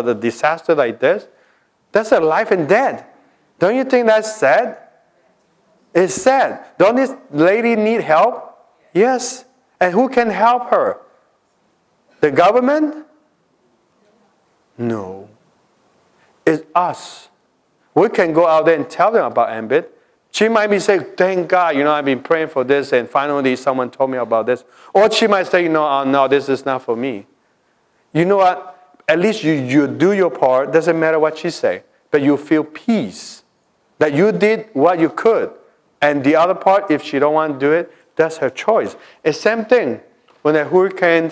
the disaster like this, that's a life and death. Don't you think that's sad? It's sad. Don't this lady need help? Yes. And who can help her? The government? No. It's us. We can go out there and tell them about Ambit. She might be saying, thank God, I've been praying for this and finally someone told me about this. Or she might say, no, this is not for me. You know what? At least you do your part. Doesn't matter what she say. But you feel peace. That you did what you could. And the other part, if she don't want to do it, that's her choice. It's the same thing when the hurricane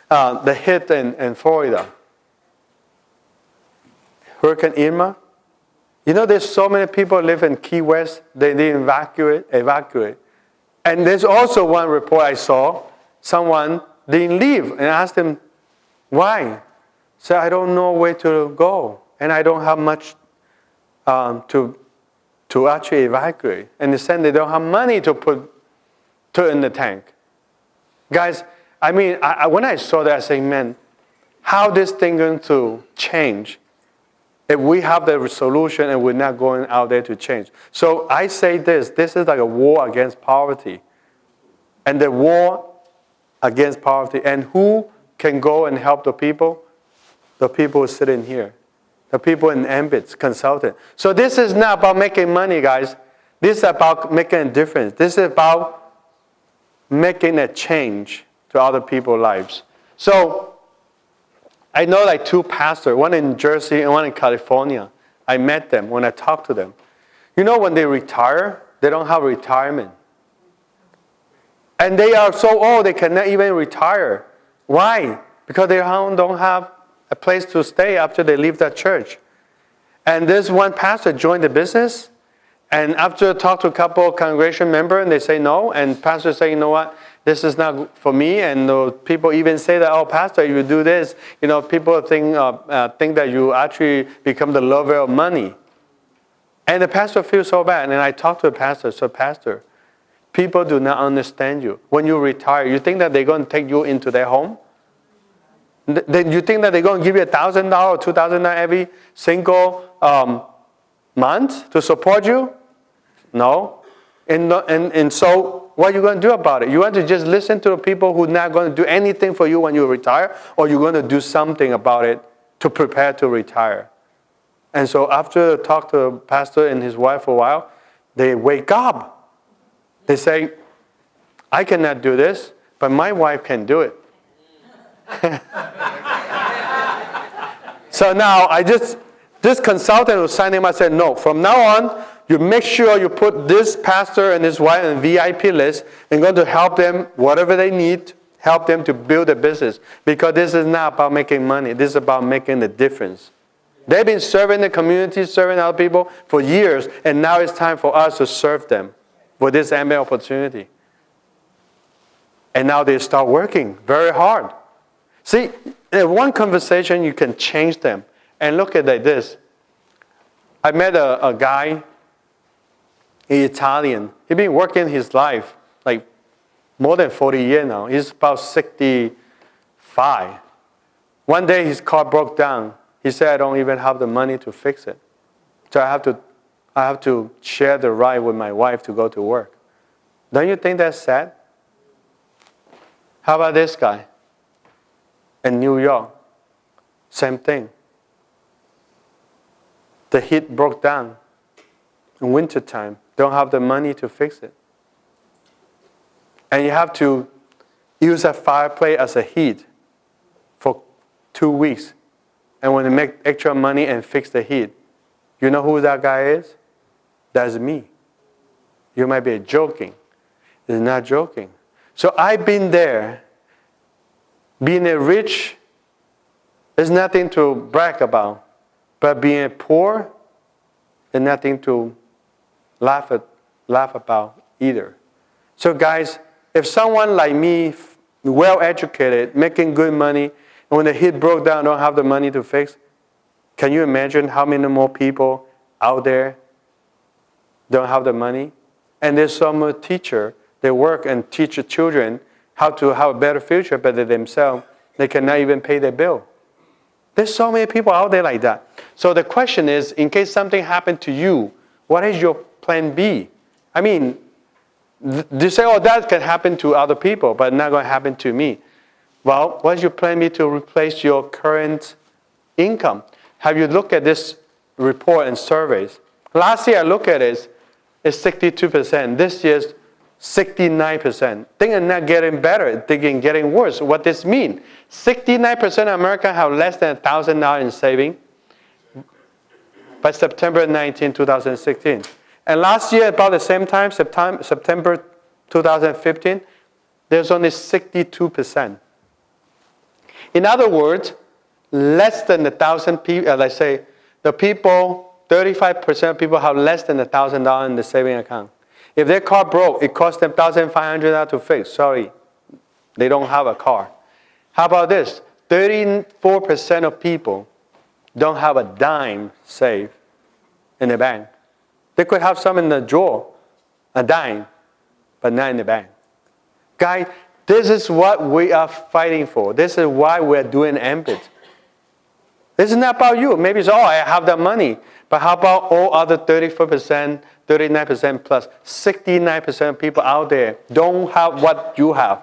that hit in Florida. Hurricane Irma. There's so many people live in Key West, they didn't evacuate. And there's also one report I saw, someone didn't leave, and I asked them, why? Said, I don't know where to go, and I don't have much to actually evacuate. And they said they don't have money to put in the tank. Guys, when I saw that, I said, man, how this thing going to change? If we have the solution and we're not going out there to change. So I say this is like a war against poverty. And the war against poverty. And who can go and help the people? The people sitting here. The people in Ambit, consultant. So this is not about making money, guys. This is about making a difference. This is about making a change to other people's lives. So I know like two pastors, one in Jersey and one in California. I met them when I talked to them. When they retire, they don't have retirement. And they are so old, they cannot even retire. Why? Because they don't have a place to stay after they leave that church. And this one pastor joined the business. And after talk to a couple of congregation members, and they say no. And pastor say, you know what? This is not for me. And people even say that, oh, pastor, you do this. People think that you actually become the lover of money. And the pastor feels so bad. And I talked to the pastor. So, pastor, people do not understand you. When you retire, you think that they're going to take you into their home? Then you think that they're going to give you $1,000 or $2,000 every single month to support you? No. And so what are you going to do about it? You want to just listen to the people who are not going to do anything for you when you retire, or you're going to do something about it to prepare to retire? And so after I talked to the pastor and his wife for a while, they wake up. They say, I cannot do this, but my wife can do it. So now this consultant who signed him, I said, no, from now on, you make sure you put this pastor and his wife on the VIP list and going to help them, whatever they need, help them to build a business. Because this is not about making money. This is about making the difference. They've been serving the community, serving other people for years, and now it's time for us to serve them with this Ambit opportunity. And now they start working very hard. See, in one conversation, you can change them. And look at like this. I met a guy, an Italian. He's been working his life, like more than 40 years now. He's about 65. One day his car broke down. He said, I don't even have the money to fix it. So I have to share the ride with my wife to go to work. Don't you think that's sad? How about this guy? In New York, same thing. The heat broke down in wintertime. Don't have the money to fix it. And you have to use a fireplace as a heat for 2 weeks. And when you make extra money and fix the heat, you know who that guy is? That's me. You might be joking. It's not joking. So I've been there. Being a rich is nothing to brag about. But being poor is nothing to laugh about either. So guys, if someone like me, well-educated, making good money, and when the heat broke down, don't have the money to fix, can you imagine how many more people out there don't have the money? And there's some teacher, they work and teach the children how to have a better future, but themselves, they cannot even pay their bill. There's so many people out there like that. So the question is, in case something happened to you, what is your plan B? I mean, you say, oh, that can happen to other people, but not going to happen to me. Well, what's your plan B to replace your current income? Have you looked at this report and surveys? Last year I looked at it, it's 62%. This year's 69%. Things are not getting better, they're getting worse. What does this mean? 69% of Americans have less than $1,000 in saving by September 19, 2016. And last year, about the same time, September 2015, there's only 62%. In other words, less than 1,000 people, let's say, the people, 35% of people have less than $1,000 in the saving account. If their car broke, it cost them $1,500 to fix. Sorry, they don't have a car. How about this? 34% of people don't have a dime saved in the bank. They could have some in the drawer, a dime, but not in the bank. Guys, this is what we are fighting for. This is why we're doing Ambit. This is not about you. Maybe it's, oh, I have that money. But how about all other 34%, 39% plus, 69% of people out there don't have what you have.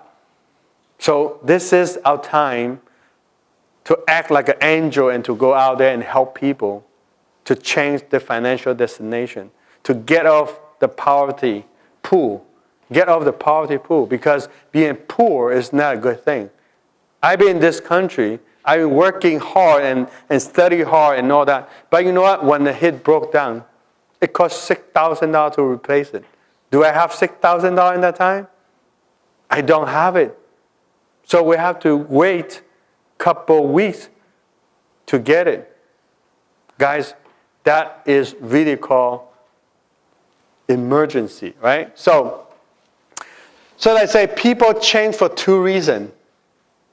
So this is our time to act like an angel and to go out there and help people to change their financial destination, to get off the poverty pool. Get off the poverty pool, because being poor is not a good thing. I've been in this country, I've been working hard and studying hard and all that. But you know what? When the hit broke down, it cost $6,000 to replace it. Do I have $6,000 in that time? I don't have it. So we have to wait a couple weeks to get it. Guys, that is really called emergency, right? So let's say people change for two reasons.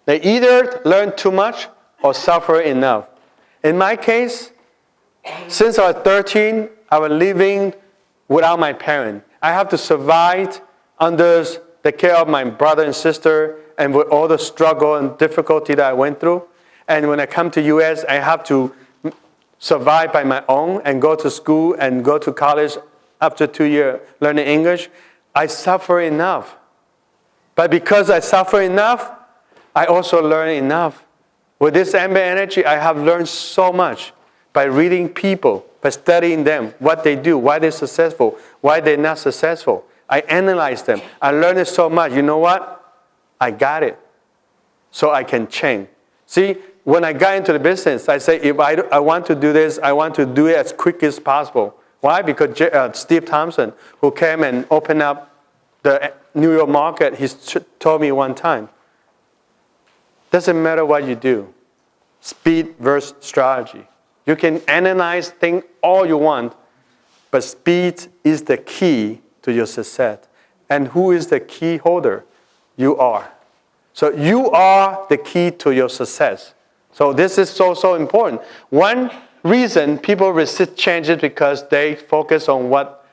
They either learn too much or suffer enough. In my case, since I was 13, I was living without my parents. I have to survive under the care of my brother and sister, and with all the struggle and difficulty that I went through. And when I come to US, I have to survive by my own and go to school and go to college after 2 years learning English. I suffer enough. But because I suffer enough, I also learn enough. With this Ambit energy, I have learned so much by reading people, by studying them, what they do, why they're successful, why they're not successful. I analyze them. I learned it so much. You know what? I got it. So I can change. See, when I got into the business, I say, if I want to do this, I want to do it as quick as possible. Why? Because Steve Thompson, who came and opened up the New York market, he told me one time, doesn't matter what you do, speed versus strategy. You can analyze things all you want, but speed is the key to your success. And who is the key holder? You are. So you are the key to your success. So this is so important. One reason people resist change is because they focus on what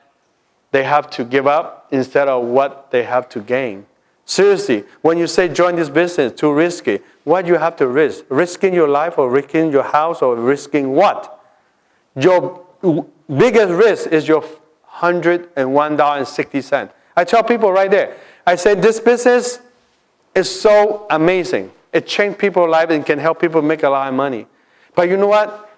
they have to give up instead of what they have to gain. Seriously, when you say join this business, too risky, what do you have to risk? Risking your life or risking your house or risking what? Your biggest risk is your $101.60. I tell people right there, I say this business is so amazing. It changed people's lives and can help people make a lot of money. But you know what?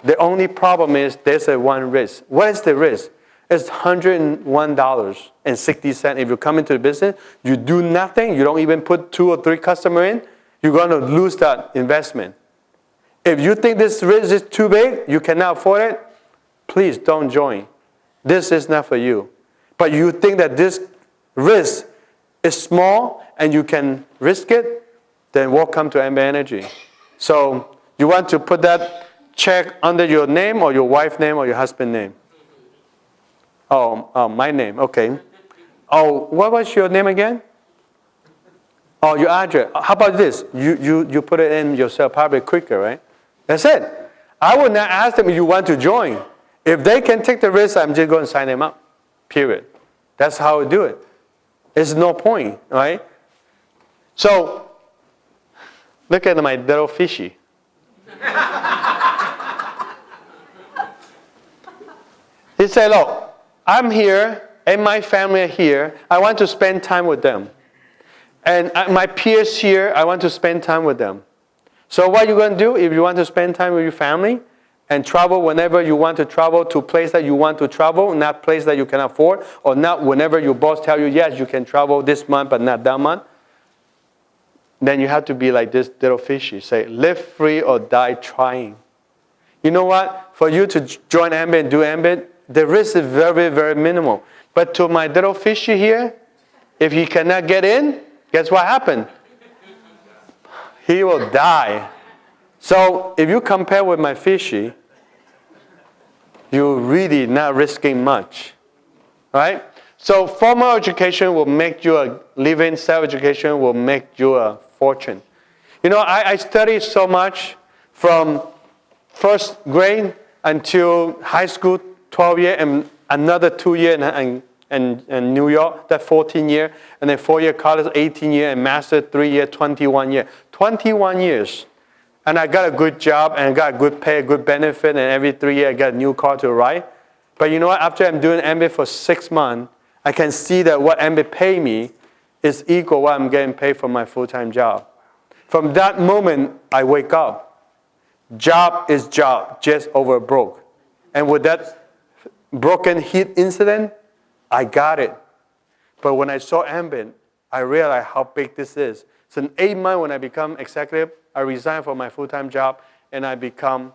The only problem is there's a one risk. What is the risk? It's $101.60. If you come into the business, you do nothing, you don't even put 2 or 3 customers in, you're going to lose that investment. If you think this risk is too big, you cannot afford it, please don't join. This is not for you. But you think that this risk is small and you can risk it, then welcome to Ambit Energy. So you want to put that check under your name or your wife's name or your husband's name? Oh, my name, okay. Oh, what was your name again? Oh, your address. How about this? You put it in yourself, probably quicker, right? That's it. I would not ask them if you want to join. If they can take the risk, I'm just going to sign them up, period. That's how I do it. There's no point, right? So, look at my little fishy. He said, look, I'm here and my family are here. I want to spend time with them. And my peers here, I want to spend time with them. So what you're going to do, if you want to spend time with your family and travel whenever you want to travel to a place that you want to travel, not place that you can afford, or not whenever your boss tells you, yes, you can travel this month but not that month, then you have to be like this little fishy. Say, live free or die trying. You know what? For you to join Ambit and do Ambit, the risk is very, very minimal. But to my little fishy here, if he cannot get in, guess what happened? He will die. So if you compare with my fishy, you're really not risking much. Right? So formal education will make you a living. Self-education will make you a fortune. You know, I studied so much from first grade until high school, 12 years, and another 2 years in New York, that 14 years, and then 4 year college, 18 years, and master 3 years, 21 years. 21 years. And I got a good job, and got a good pay, a good benefit, and every 3 years I got a new car to ride. But you know what? After I'm doing Ambit for 6 months, I can see that what Ambit pay me is equal what I'm getting paid for my full-time job. From that moment, I wake up. Job is job, just over broke. And with that broken heat incident, I got it. But when I saw Ambit, I realized how big this is. So in 8 months when I become executive, I resigned from my full-time job and I become